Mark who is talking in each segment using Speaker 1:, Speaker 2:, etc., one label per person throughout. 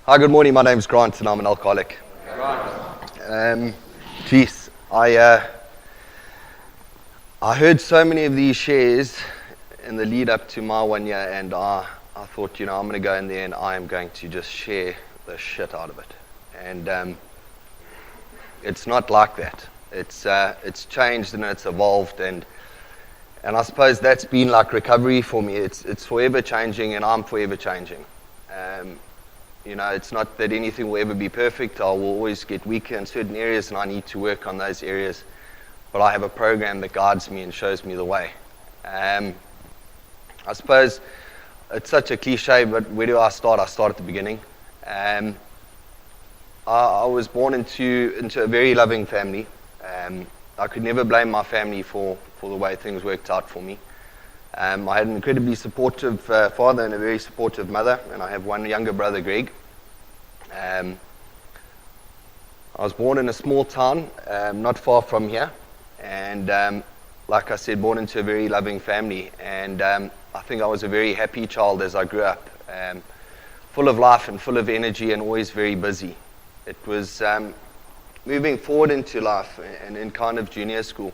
Speaker 1: Hi, good morning. My name's Grant, and I'm an alcoholic. Geez, I heard so many of these shares in the lead up to my 1 year, and I thought, I'm going to go in there and I am going to just share the shit out of it. And it's not like that. It's changed and it's evolved, and I suppose that's been like recovery for me. It's forever changing, and I'm forever changing. It's not that anything will ever be perfect. I will always get weaker in certain areas, and I need to work on those areas. But I have a program that guides me and shows me the way. I suppose it's such a cliche, but where do I start? I start at the beginning. I was born into a very loving family. I could never blame my family for the way things worked out for me. I had an incredibly supportive father and a very supportive mother, and I have one younger brother, Greg. I was born in a small town, not far from here, and like I said, born into a very loving family, and I think I was a very happy child as I grew up, full of life and full of energy and always very busy. It was moving forward into life and in kind of junior school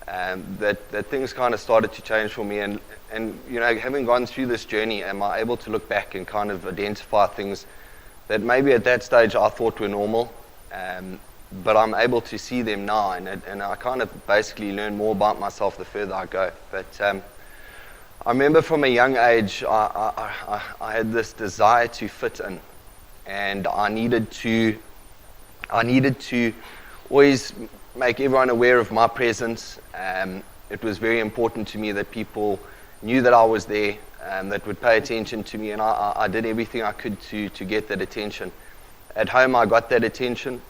Speaker 1: that things kind of started to change for me, and having gone through this journey, am I able to look back and kind of identify things that maybe at that stage I thought were normal, but I'm able to see them now, and I kind of basically learn more about myself the further I go. But I remember from a young age, I had this desire to fit in, and I needed to always make everyone aware of my presence. It was very important to me that people knew that I was there, that would pay attention to me, and I did everything I could to get that attention. At home, I got that attention.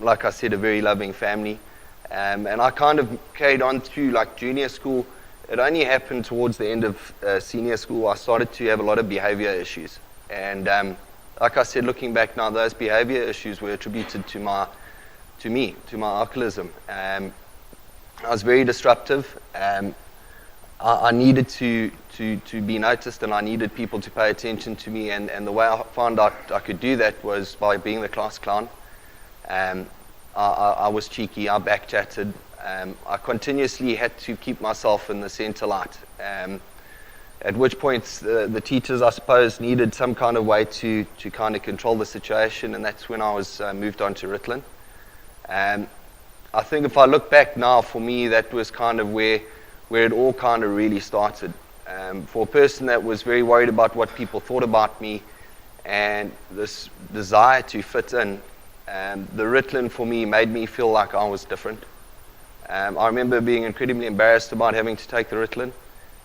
Speaker 1: Like I said, a very loving family. And I kind of carried on through like junior school. It only happened towards the end of senior school. I started to have a lot of behavior issues. And like I said, looking back now, those behavior issues were attributed to my alcoholism. I was very disruptive. I needed to be noticed, and I needed people to pay attention to me, and the way I found out I could do that was by being the class clown. I was cheeky, I backchatted. I continuously had to keep myself in the center light, at which point the teachers, I suppose, needed some kind of way to kind of control the situation, and that's when I was moved on to Ritalin. I think if I look back now, for me, that was kind of where it all kind of really started. For a person that was very worried about what people thought about me and this desire to fit in, the Ritalin for me made me feel like I was different. I remember being incredibly embarrassed about having to take the Ritalin,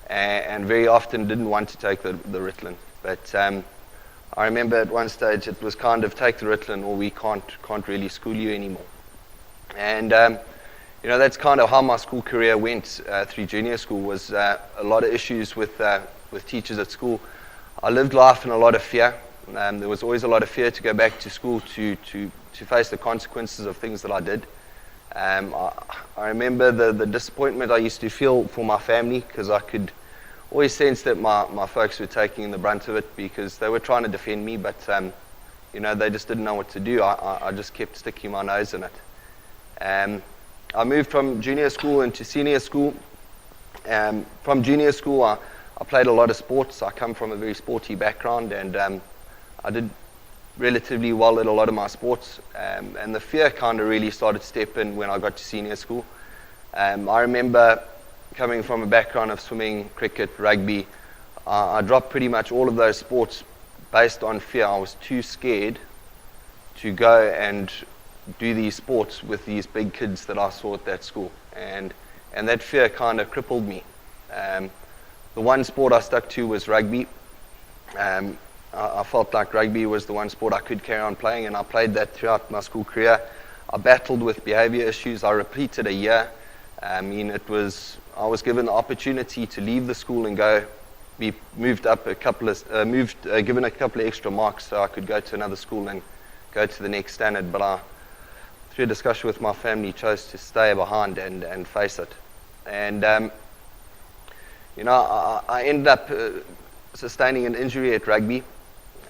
Speaker 1: and very often didn't want to take the Ritalin. But I remember at one stage it was kind of take the Ritalin or we can't really school you anymore. And that's kind of how my school career went through junior school. Was a lot of issues with teachers at school. I lived life in a lot of fear. There was always a lot of fear to go back to school to face the consequences of things that I did. I remember the disappointment I used to feel for my family, because I could always sense that my folks were taking the brunt of it, because they were trying to defend me, but they just didn't know what to do. I just kept sticking my nose in it. I moved from junior school into senior school. From junior school, I played a lot of sports. I come from a very sporty background, and I did relatively well at a lot of my sports. And the fear kind of really started to step in when I got to senior school. I remember coming from a background of swimming, cricket, rugby. I dropped pretty much all of those sports based on fear. I was too scared to go and do these sports with these big kids that I saw at that school, and that fear kind of crippled me. The one sport I stuck to was rugby. I felt like rugby was the one sport I could carry on playing, and I played that throughout my school career. I battled with behavior issues. I repeated a year. I was given the opportunity to leave the school and go be moved up given a couple of extra marks so I could go to another school and go to the next standard, but through a discussion with my family, chose to stay behind and face it. And I ended up sustaining an injury at rugby,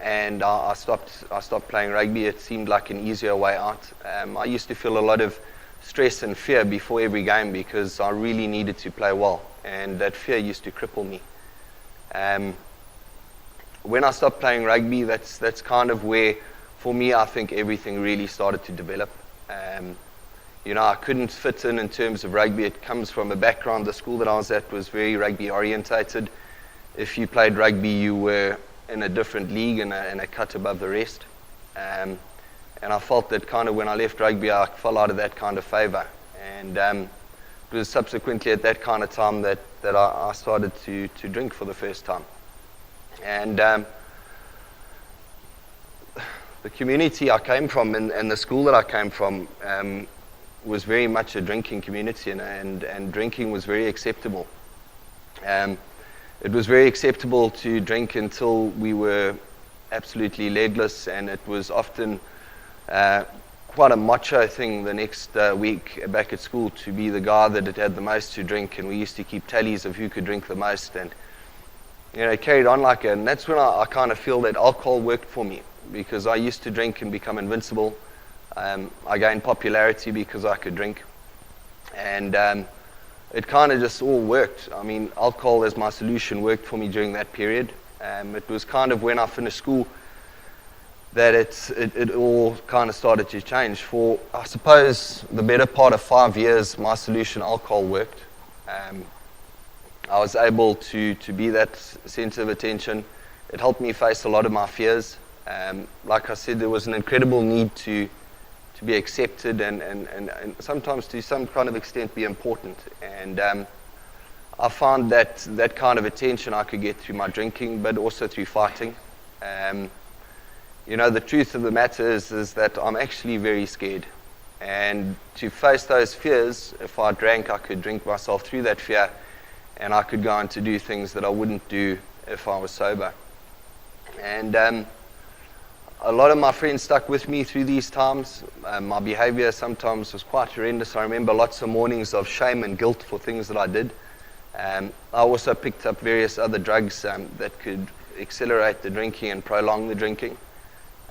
Speaker 1: and I stopped playing rugby. It seemed like an easier way out. I used to feel a lot of stress and fear before every game because I really needed to play well, and that fear used to cripple me. When I stopped playing rugby, that's kind of where, for me, I think everything really started to develop. I couldn't fit in terms of rugby. It comes from a background. The school that I was at was very rugby orientated. If you played rugby, you were in a different league and a cut above the rest. And I felt that kind of when I left rugby, I fell out of that kind of favor. And it was subsequently at that kind of time that I started to drink for the first time. And the community I came from and the school that I came from was very much a drinking community, and drinking was very acceptable. It was very acceptable to drink until we were absolutely legless, and it was often quite a macho thing the next week back at school to be the guy that had the most to drink, and we used to keep tallies of who could drink the most, and it carried on like it. And that's when I kind of feel that alcohol worked for me, because I used to drink and become invincible. I gained popularity because I could drink, and it kind of just all worked. I mean, alcohol as my solution worked for me during that period. It was kind of when I finished school that it all kind of started to change. For, I suppose, the better part of 5 years, my solution, alcohol, worked. I was able to be that center of attention. It helped me face a lot of my fears. Like I said, there was an incredible need to be accepted and sometimes to some kind of extent be important. And I found that kind of attention I could get through my drinking, but also through fighting. The truth of the matter is that I'm actually very scared. And to face those fears, if I drank, I could drink myself through that fear, and I could go on to do things that I wouldn't do if I was sober. And a lot of my friends stuck with me through these times. My behavior sometimes was quite horrendous. I remember lots of mornings of shame and guilt for things that I did. I also picked up various other drugs that could accelerate the drinking and prolong the drinking.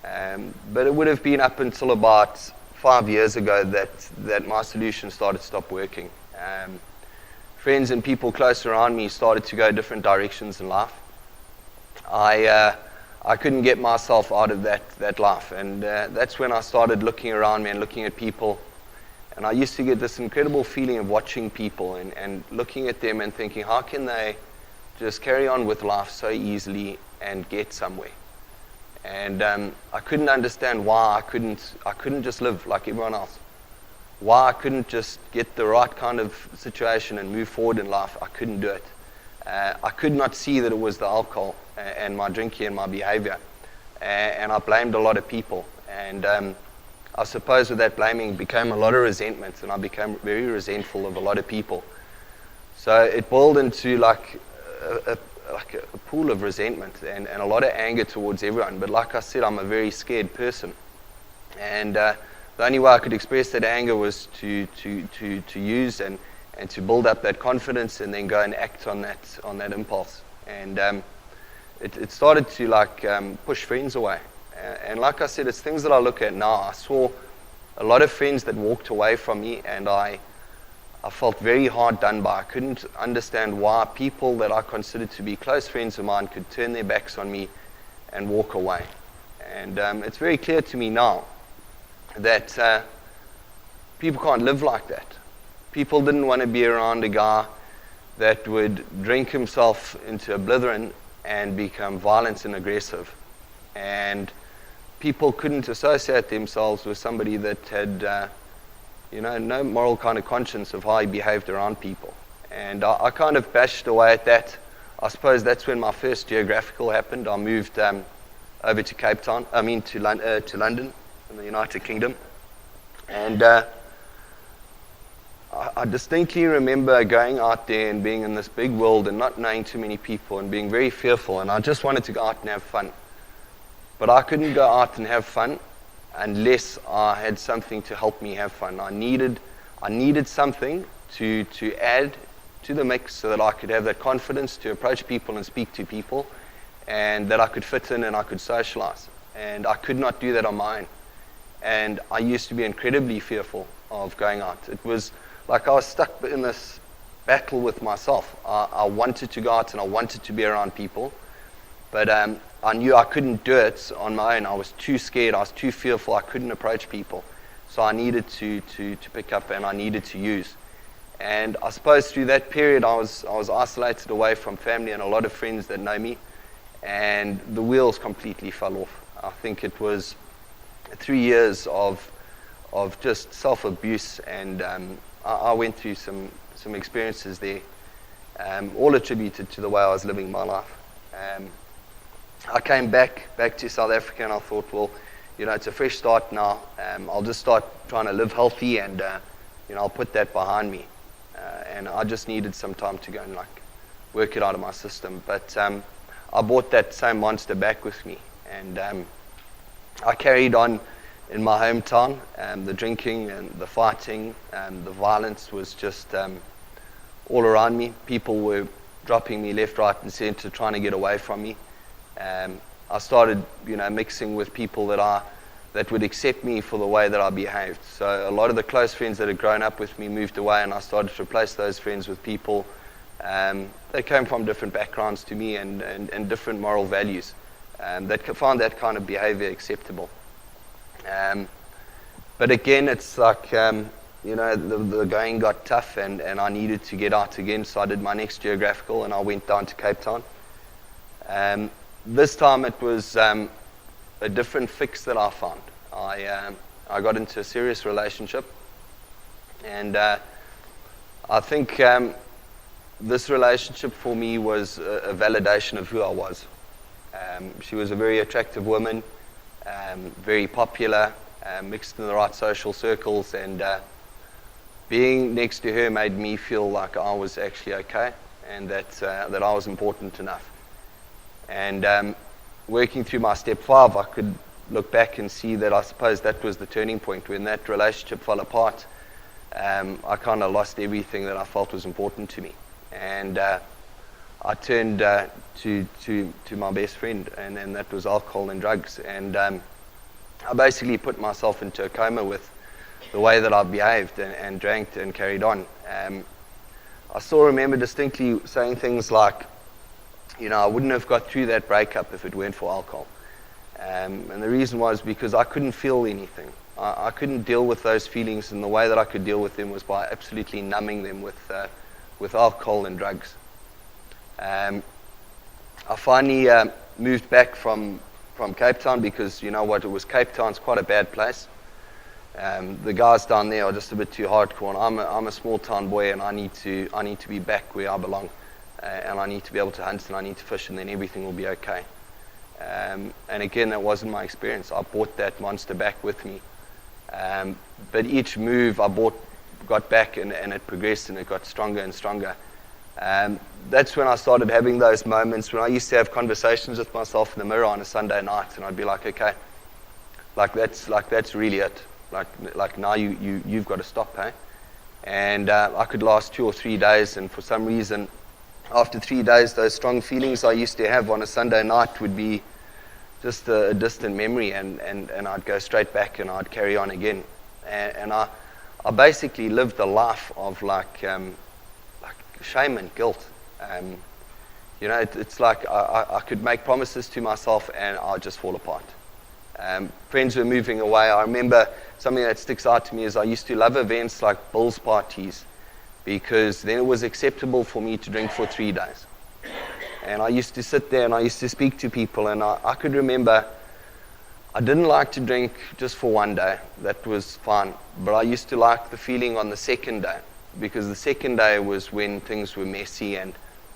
Speaker 1: But it would have been up until about 5 years ago that my solution started to stop working. Friends and people close around me started to go different directions in life. I couldn't get myself out of that life, and that's when I started looking around me and looking at people, and I used to get this incredible feeling of watching people and looking at them and thinking, how can they just carry on with life so easily and get somewhere? And I couldn't understand why I couldn't just live like everyone else. Why I couldn't just get the right kind of situation and move forward in life. I couldn't do it. I could not see that it was the alcohol and my drinking and my behavior. And I blamed a lot of people. And I suppose with that blaming became a lot of resentment, and I became very resentful of a lot of people. So it boiled into like a pool of resentment and a lot of anger towards everyone. But like I said, I'm a very scared person. And the only way I could express that anger was to use and to build up that confidence and then go and act on that impulse. And it started to push friends away. And like I said, it's things that I look at now. I saw a lot of friends that walked away from me, and I felt very hard done by. I couldn't understand why people that I considered to be close friends of mine could turn their backs on me and walk away. And it's very clear to me now that people can't live like that. People didn't want to be around a guy that would drink himself into oblivion and become violent and aggressive. And people couldn't associate themselves with somebody that had, no moral kind of conscience of how he behaved around people. And I kind of bashed away at that. I suppose that's when my first geographical happened. I moved over to to London in the United Kingdom. And I distinctly remember going out there and being in this big world and not knowing too many people and being very fearful, and I just wanted to go out and have fun. But I couldn't go out and have fun unless I had something to help me have fun. I needed something to add to the mix so that I could have that confidence to approach people and speak to people and that I could fit in and I could socialize. And I could not do that on my own. And I used to be incredibly fearful of going out. It was like I was stuck in this battle with myself. I wanted to go out and I wanted to be around people, but I knew I couldn't do it on my own. I was too scared. I was too fearful. I couldn't approach people. So I needed to pick up and I needed to use. And I suppose through that period, I was isolated away from family and a lot of friends that know me, and the wheels completely fell off. I think it was 3 years of just self-abuse, and I went through some experiences there, all attributed to the way I was living my life. I came back to South Africa, and I thought, well, it's a fresh start now. I'll just start trying to live healthy, and I'll put that behind me. And I just needed some time to go and work it out of my system. But I brought that same monster back with me, and I carried on in my hometown. The drinking and the fighting and the violence was just all around me. People were dropping me left, right, and center, trying to get away from me. I started, mixing with people that would accept me for the way that I behaved. So a lot of the close friends that had grown up with me moved away, and I started to replace those friends with people that came from different backgrounds to me and different moral values that found that kind of behavior acceptable. But again, it's like, the going got tough, and I needed to get out again, so I did my next geographical, and I went down to Cape Town. This time it was a different fix that I found. I got into a serious relationship, and I think this relationship for me was a validation of who I was. She was a very attractive woman, very popular, mixed in the right social circles, and being next to her made me feel like I was actually okay, and that I was important enough. And working through my step 5, I could look back and see that I suppose that was the turning point. When that relationship fell apart, I kind of lost everything that I felt was important to me. And I turned to my best friend, and that was alcohol and drugs. And I basically put myself into a coma with the way that I behaved and drank and carried on. I still remember distinctly saying things like, I wouldn't have got through that breakup if it weren't for alcohol. And the reason was because I couldn't feel anything. I couldn't deal with those feelings, and the way that I could deal with them was by absolutely numbing them with alcohol and drugs. I finally moved back from Cape Town because, it was Cape Town's quite a bad place. The guys down there are just a bit too hardcore, and I'm a small town boy, and I need to be back where I belong. And I need to be able to hunt, and I need to fish, and then everything will be okay. And again, that wasn't my experience. I brought that monster back with me. But each move I got back, and it progressed, and it got stronger and stronger. That's when I started having those moments when I used to have conversations with myself in the mirror on a Sunday night, and I'd be like, okay, that's really it. Like now you've got to stop, hey? And I could last 2 or 3 days, and for some reason, after 3 days, those strong feelings I used to have on a Sunday night would be just a distant memory, and I'd go straight back and I'd carry on again. And I basically lived a life of like shame and guilt. It's like I could make promises to myself and I'd just fall apart. Friends were moving away. I remember something that sticks out to me is I used to love events like Bill's parties, because then it was acceptable for me to drink for 3 days. And I used to sit there and I used to speak to people, and I could remember I didn't like to drink just for 1 day. That was fine. But I used to like the feeling on the second day, because the second day was when things were messy, and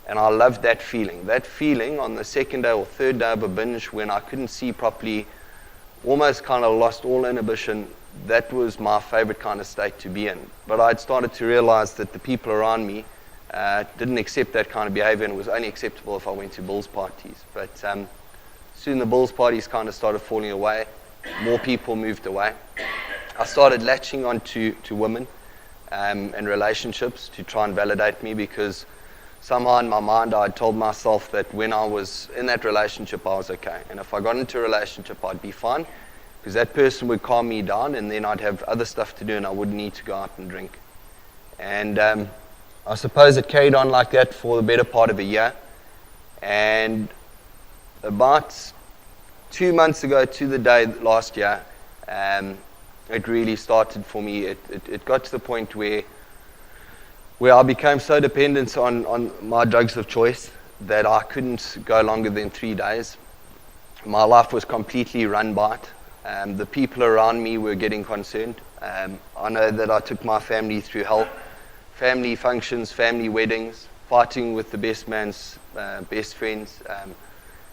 Speaker 1: I loved that feeling. That feeling on the second day or third day of a binge when I couldn't see properly, almost kind of lost all inhibition, that was my favorite kind of state to be in. But I'd started to realize that the people around me didn't accept that kind of behavior, and it was only acceptable if I went to Bulls parties. But soon the Bulls parties kind of started falling away. More people moved away. I started latching on to women and relationships to try and validate me, because somehow in my mind I had told myself that when I was in that relationship I was okay, and if I got into a relationship I'd be fine, because that person would calm me down and then I'd have other stuff to do and I wouldn't need to go out and drink. And I suppose it carried on like that for the better part of a year. And about 2 months ago to the day last year, it really started for me. It got to the point where I became so dependent on my drugs of choice that I couldn't go longer than 3 days. My life was completely run by it. The people around me were getting concerned. I know that I took my family through hell. Family functions, family weddings, fighting with the best man's best friends.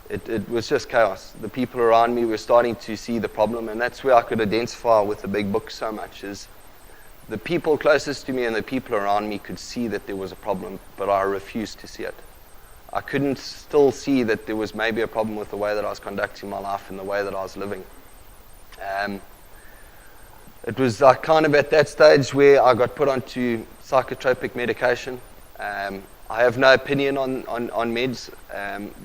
Speaker 1: It was just chaos. The people around me were starting to see the problem, and that's where I could identify with the big book so much, is the people closest to me and the people around me could see that there was a problem, but I refused to see it. I couldn't still see that there was maybe a problem with the way that I was conducting my life and the way that I was living. It was kind of at that stage where I got put onto psychotropic medication. I have no opinion on meds.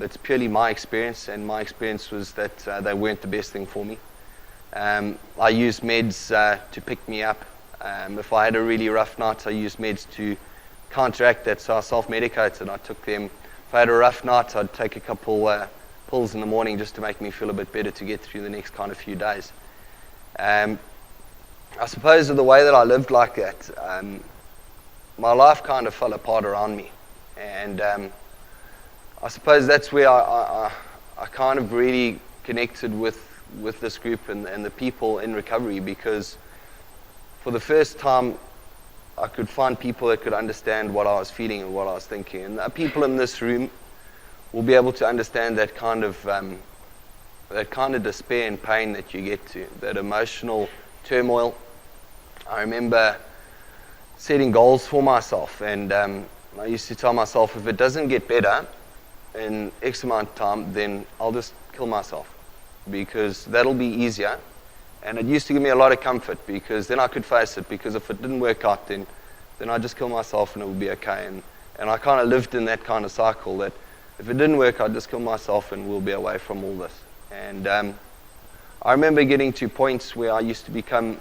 Speaker 1: It's purely my experience, and my experience was that they weren't the best thing for me. I used meds to pick me up. If I had a really rough night, I used meds to counteract that, so I self-medicated. I took them. If I had a rough night, I'd take a couple pills in the morning just to make me feel a bit better to get through the next kind of few days. I suppose the way that I lived like that, my life kind of fell apart around me. And I suppose that's where I kind of really connected with this group and the people in recovery, because for the first time I could find people that could understand what I was feeling and what I was thinking. And the people in this room will be able to understand that kind of despair and pain that you get to, that emotional turmoil. I remember setting goals for myself, and I used to tell myself, if it doesn't get better in X amount of time, then I'll just kill myself, because that'll be easier. And it used to give me a lot of comfort, because then I could face it, because if it didn't work out, then I'd just kill myself and it would be okay. And I kind of lived in that kind of cycle, that if it didn't work, I'd just kill myself and we'll be away from all this. And I remember getting to points where I used to become,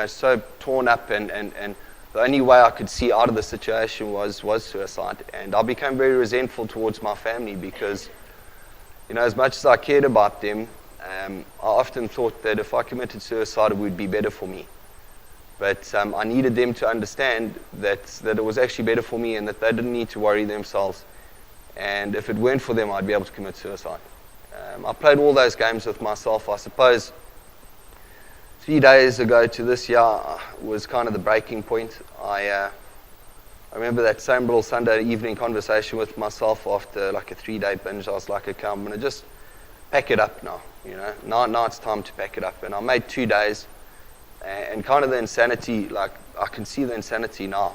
Speaker 1: so torn up, and the only way I could see out of the situation was suicide. And I became very resentful towards my family, because, as much as I cared about them, I often thought that if I committed suicide, it would be better for me. But I needed them to understand that it was actually better for me, and that they didn't need to worry themselves. And if it weren't for them, I'd be able to commit suicide. I played all those games with myself. I suppose 3 days ago to this year was kind of the breaking point. I remember that same little Sunday evening conversation with myself after like a 3-day binge. I was like, okay, I'm going to just pack it up now. Now it's time to pack it up. And I made 2 days, and kind of the insanity, like I can see the insanity now.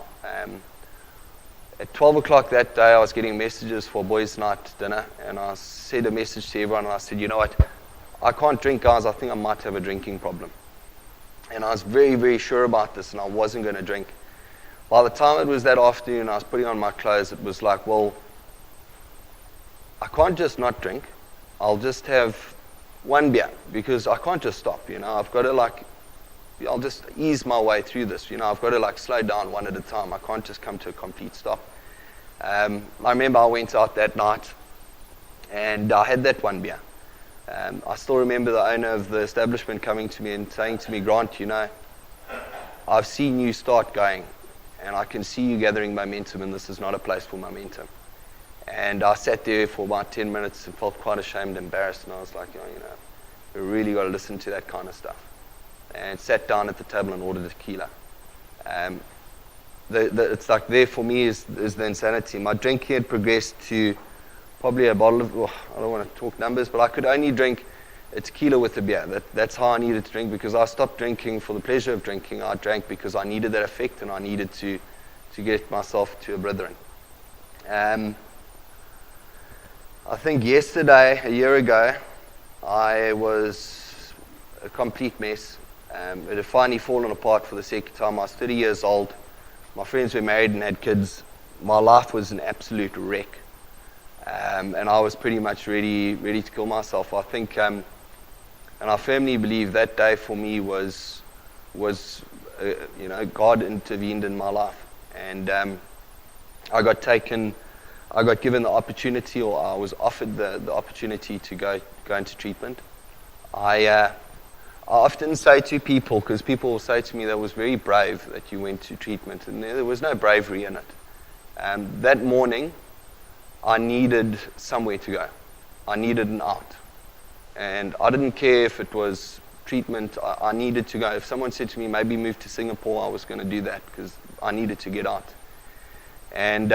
Speaker 1: At 12 o'clock that day, I was getting messages for boys' night dinner, and I sent a message to everyone, and I said, you know what, I can't drink, guys. I think I might have a drinking problem. And I was very, very sure about this, and I wasn't going to drink. By the time it was that afternoon, I was putting on my clothes. It was like, well, I can't just not drink. I'll just have 1 beer, because I can't just stop. I've got to I'll just ease my way through this. I've got to slow down one at a time. I can't just come to a complete stop. I remember I went out that night, and I had that 1 beer. I still remember the owner of the establishment coming to me and saying to me, Grant, I've seen you start going, and I can see you gathering momentum, and this is not a place for momentum. And I sat there for about 10 minutes and felt quite ashamed, embarrassed, and I was like, we really got to listen to that kind of stuff. And sat down at the table and ordered a tequila. It's like there for me is the insanity. My drinking had progressed to probably a bottle of, I don't want to talk numbers, but I could only drink a tequila with a beer. That's how I needed to drink, because I stopped drinking for the pleasure of drinking. I drank because I needed that effect, and I needed to get myself to a brethren. I think yesterday, a year ago, I was a complete mess. It had finally fallen apart for the second time. I was 30 years old. My friends were married and had kids. my life was an absolute wreck. And I was pretty much ready to kill myself. I think, and I firmly believe that day for me was God intervened in my life, and I got given the opportunity, or I was offered the opportunity to go into treatment. I often say to people, because people will say to me, that was very brave that you went to treatment, and there was no bravery in it. That morning, I needed somewhere to go. I needed an out. And I didn't care if it was treatment. I needed to go. If someone said to me, maybe move to Singapore, I was going to do that because I needed to get out. And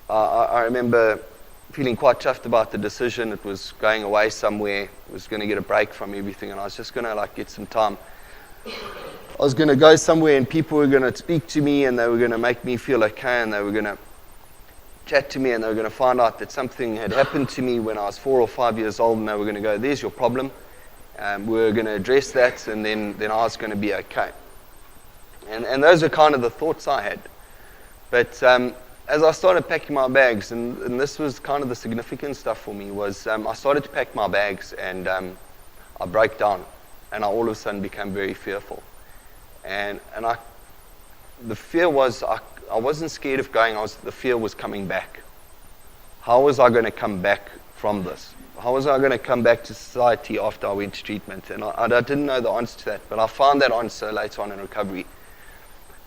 Speaker 1: I remember feeling quite chuffed about the decision. It was going away somewhere. I was going to get a break from everything, and I was just going to get some time. I was going to go somewhere, and people were going to speak to me, and they were going to make me feel okay, and they were going to chat to me, and they were going to find out that something had happened to me when I was 4 or 5 years old, and they were going to go, there's your problem. We were going to address that, and then I was going to be okay. And those are kind of the thoughts I had. But as I started packing my bags, and this was kind of the significant stuff for me, was I started to pack my bags, and I broke down, and I all of a sudden became very fearful. And the fear was, I wasn't scared of going, the fear was coming back. How was I going to come back from this? How was I going to come back to society after I went to treatment? And I didn't know the answer to that, but I found that answer later on in recovery.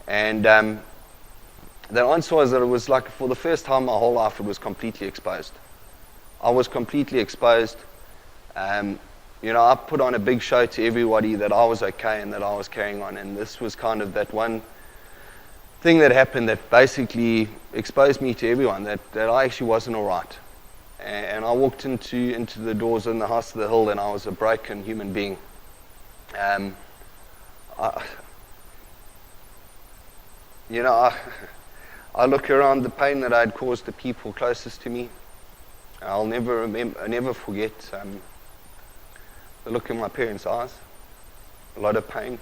Speaker 1: And the answer was that it was like, for the first time in my whole life, it was completely exposed. I was completely exposed. I put on a big show to everybody that I was okay and that I was carrying on. And this was kind of that one thing that happened that basically exposed me to everyone, that I actually wasn't all right. And I walked into the doors in the house of the hill, and I was a broken human being. I look around the pain that I had caused the people closest to me. I'll never forget the look in my parents' eyes. A lot of pain.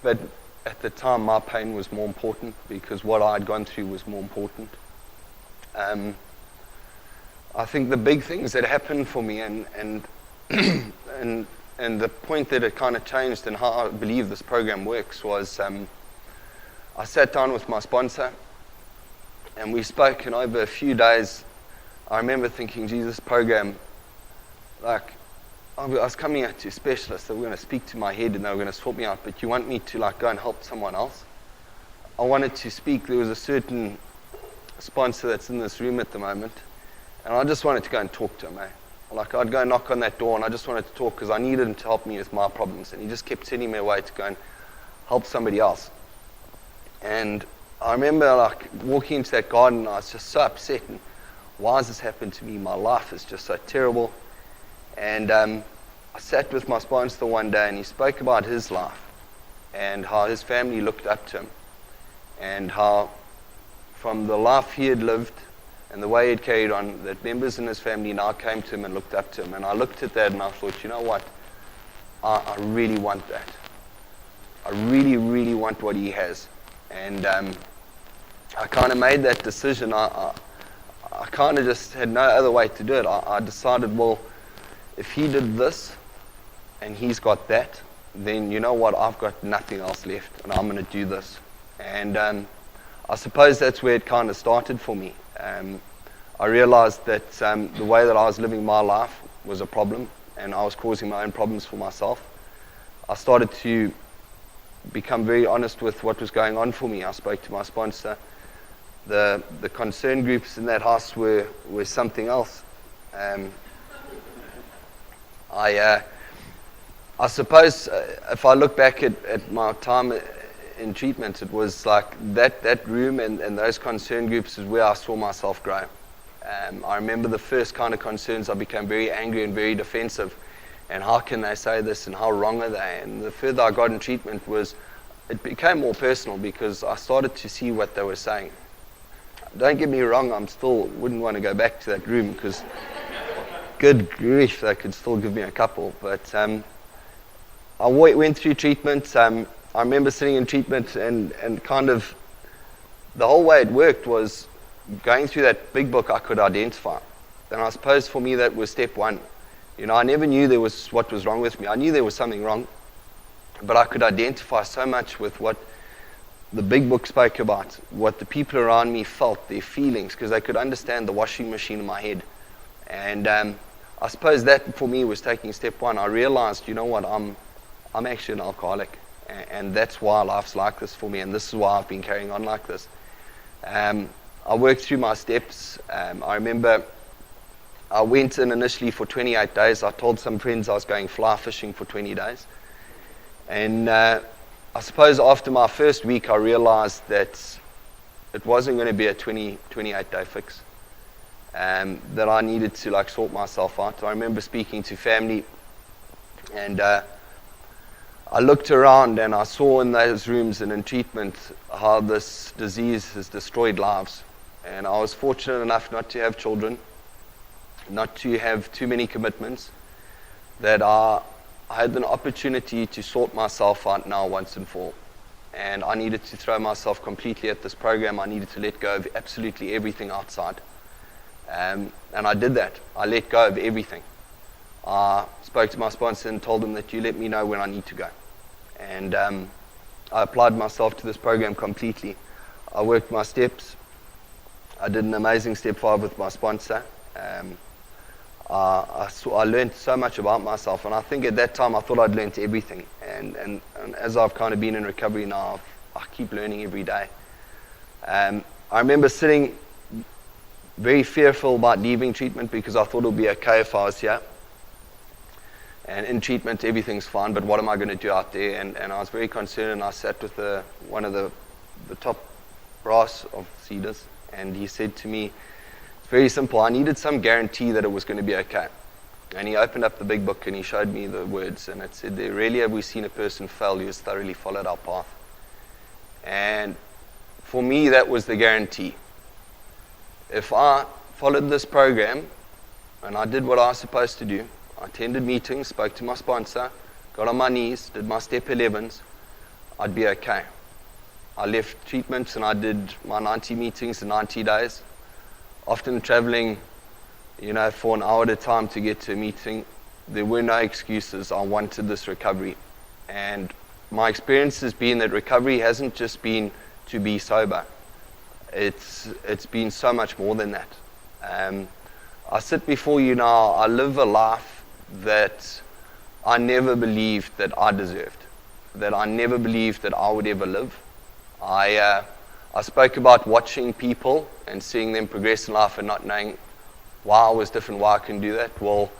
Speaker 1: But at the time, my pain was more important because what I had gone through was more important. I think the big things that happened for me, and the point that it kind of changed and how I believe this program works was, I sat down with my sponsor, and we spoke, and over a few days, I remember thinking, Jesus, program, I was coming out to specialists that were going to speak to my head and they were going to sort me out, but you want me to go and help someone else? I wanted to speak. There was a certain sponsor that's in this room at the moment, and I just wanted to go and talk to him. I'd go and knock on that door, and I just wanted to talk because I needed him to help me with my problems, and he just kept sending me away to go and help somebody else. And I remember walking into that garden, and I was just so upset, and why has this happened to me? My life is just so terrible. And I sat with my sponsor one day, and he spoke about his life and how his family looked up to him, and how from the life he had lived and the way he had carried on, that members in his family now came to him and looked up to him. And I looked at that and I thought, you know what? I really want that. I really, really want what he has. And I kind of made that decision. I kind of just had no other way to do it. I decided, well, if he did this and he's got that, then you know what? I've got nothing else left, and I'm going to do this. And I suppose that's where it kind of started for me. I realized that the way that I was living my life was a problem, and I was causing my own problems for myself. I started to become very honest with what was going on for me. I spoke to my sponsor. The concern groups in that house were something else. I suppose if I look back at my time in treatment, it was like that room and those concern groups is where I saw myself grow. I remember the first kind of concerns, I became very angry and very defensive. And how can they say this, and how wrong are they? And the further I got in treatment, it became more personal because I started to see what they were saying. Don't get me wrong, wouldn't want to go back to that room because good grief, they could still give me a couple. But I went through treatment. I remember sitting in treatment and kind of the whole way it worked was going through that big book I could identify. And I suppose for me that was step one. I never knew there was what was wrong with me. I knew there was something wrong, but I could identify so much with what the big book spoke about, what the people around me felt, their feelings, because they could understand the washing machine in my head. And I suppose that for me was taking step one. I realized, you know what, I'm actually an alcoholic, and that's why life's like this for me, and this is why I've been carrying on like this. I worked through my steps. I remember I went in initially for 28 days. I told some friends I was going fly fishing for 20 days. And I suppose after my first week, I realized that it wasn't going to be a 28-day fix. That I needed to sort myself out. I remember speaking to family, and I looked around and I saw in those rooms and in treatment how this disease has destroyed lives. And I was fortunate enough not to have children, not to have too many commitments, that I had an opportunity to sort myself out now once and for all. And I needed to throw myself completely at this program. I needed to let go of absolutely everything outside. And I did that. I let go of everything. I spoke to my sponsor and told him that you let me know when I need to go. And I applied myself to this program completely. I worked my steps. I did an amazing step 5 with my sponsor. I learned so much about myself, and I think at that time I thought I'd learned everything. And as I've kind of been in recovery now, I keep learning every day. I remember sitting very fearful about leaving treatment because I thought it would be okay if I was here. And in treatment, everything's fine, but what am I going to do out there? And I was very concerned, and I sat with one of the top brass of Cedars, and he said to me, it's very simple, I needed some guarantee that it was going to be okay. And he opened up the big book and he showed me the words, and it said, rarely have we seen a person fail who has thoroughly followed our path. And for me, that was the guarantee. If I followed this program and I did what I was supposed to do, I attended meetings, spoke to my sponsor, got on my knees, did my step 11s, I'd be okay. I left treatments and I did my 90 meetings in 90 days, often traveling, for an hour at a time to get to a meeting. There were no excuses. I wanted this recovery. And my experience has been that recovery hasn't just been to be sober. It's been so much more than that. I sit before you now, I live a life that I never believed that I deserved, that I never believed that I would ever live. I spoke about watching people and seeing them progress in life and not knowing why I was different, why I couldn't do that. Well,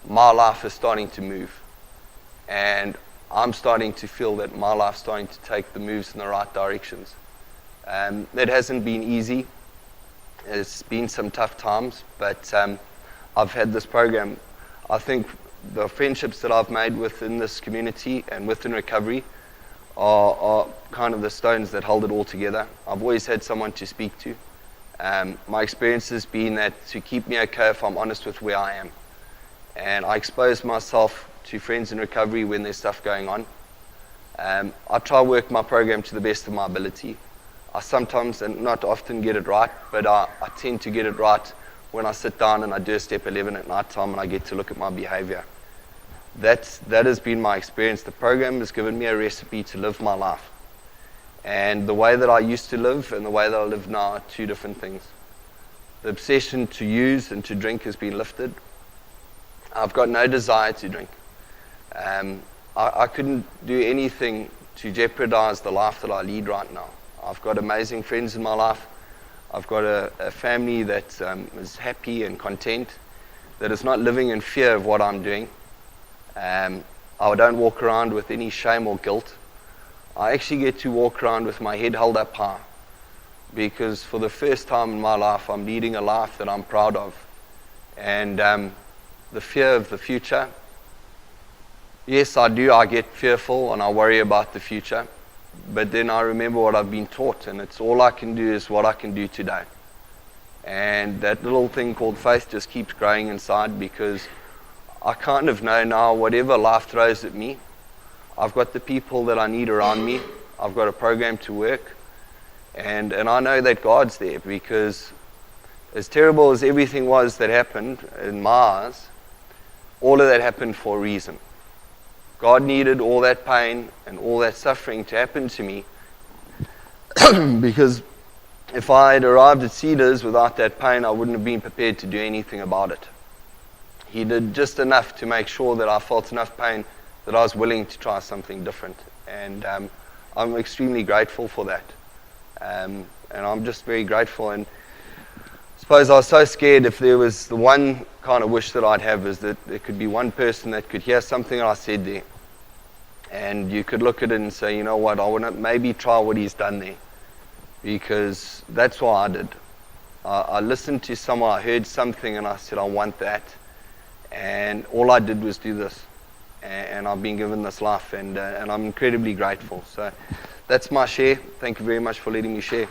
Speaker 1: my life is starting to move. And I'm starting to feel that my life's starting to take the moves in the right directions. That hasn't been easy. It's been some tough times, but I've had this program. I think the friendships that I've made within this community and within recovery are kind of the stones that hold it all together. I've always had someone to speak to. My experience has been that to keep me okay if I'm honest with where I am. And I expose myself to friends in recovery when there's stuff going on. I try to work my program to the best of my ability. I sometimes and not often get it right, but I tend to get it right when I sit down and I do a step 11 at night time and I get to look at my behavior. That has been my experience. The program has given me a recipe to live my life. And the way that I used to live and the way that I live now are two different things. The obsession to use and to drink has been lifted. I've got no desire to drink. I couldn't do anything to jeopardize the life that I lead right now. I've got amazing friends in my life. I've got a family that is happy and content, that is not living in fear of what I'm doing. I don't walk around with any shame or guilt. I actually get to walk around with my head held up high, because for the first time in my life, I'm leading a life that I'm proud of. And the fear of the future, yes, I do. I get fearful and I worry about the future. But then I remember what I've been taught, and it's all I can do is what I can do today. And that little thing called faith just keeps growing inside, because I kind of know now whatever life throws at me, I've got the people that I need around me. I've got a program to work. And I know that God's there, because as terrible as everything was that happened in my eyes, all of that happened for a reason. God needed all that pain and all that suffering to happen to me because if I had arrived at Cedars without that pain, I wouldn't have been prepared to do anything about it. He did just enough to make sure that I felt enough pain that I was willing to try something different. And I'm extremely grateful for that. And I'm just very grateful. And I suppose I was so scared, if there was the one kind of wish that I'd have, is that there could be one person that could hear something I said there, and you could look at it and say, you know what, I want to maybe try what he's done there. Because that's what I did. I listened to someone, I heard something, and I said, I want that. And all I did was do this. And I've been given this life, and I'm incredibly grateful. So that's my share. Thank you very much for letting me share.